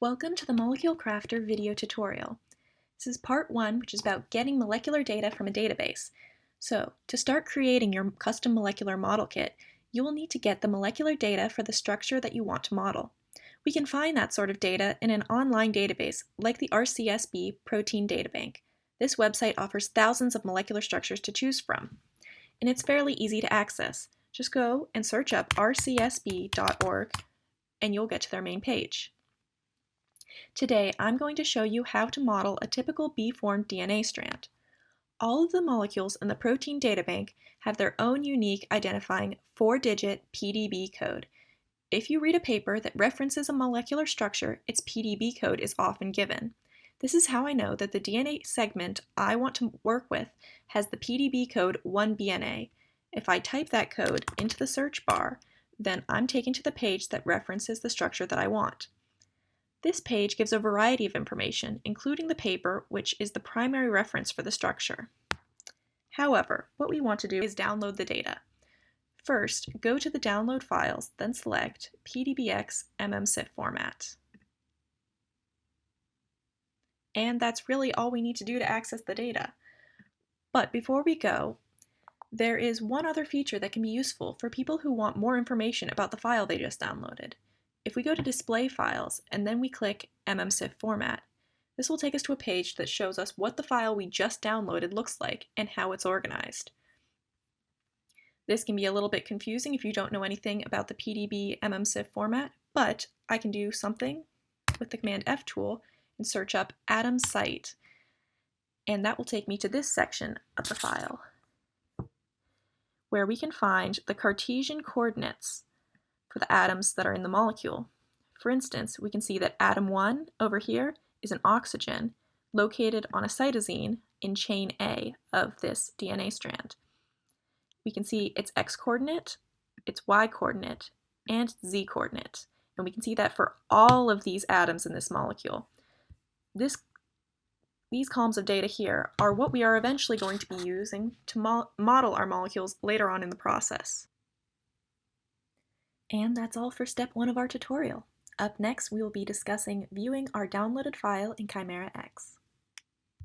Welcome to the MoleculeCrafter video tutorial. This is part 1, which is about getting molecular data from a database. So, to start creating your custom molecular model kit, you will need to get the molecular data for the structure that you want to model. We can find that sort of data in an online database like the RCSB Protein Databank. This website offers thousands of molecular structures to choose from, and it's fairly easy to access. Just go and search up rcsb.org and you'll get to their main page. Today, I'm going to show you how to model a typical B-formed DNA strand. All of the molecules in the protein databank have their own unique identifying 4-digit PDB code. If you read a paper that references a molecular structure, its PDB code is often given. This is how I know that the DNA segment I want to work with has the PDB code 1BNA. If I type that code into the search bar, then I'm taken to the page that references the structure that I want. This page gives a variety of information, including the paper, which is the primary reference for the structure. However, what we want to do is download the data. First, go to the download files, then select PDBX MMSIF format. And that's really all we need to do to access the data. But before we go, there is one other feature that can be useful for people who want more information about the file they just downloaded. If we go to Display Files and then we click MMSIF Format, this will take us to a page that shows us what the file we just downloaded looks like and how it's organized. This can be a little bit confusing if you don't know anything about the PDB MMSIF format, but I can do something with the Command F tool and search up Atom Site, and that will take me to this section of the file, where we can find the Cartesian coordinates for the atoms that are in the molecule. For instance, we can see that atom 1 over here is an oxygen located on a cytosine in chain A of this DNA strand. We can see its x-coordinate, its y-coordinate, and z-coordinate. And we can see that for all of these atoms in this molecule. These columns of data here are what we are eventually going to be using to model our molecules later on in the process. And that's all for step 1 of our tutorial. Up next, we will be discussing viewing our downloaded file in Chimera X.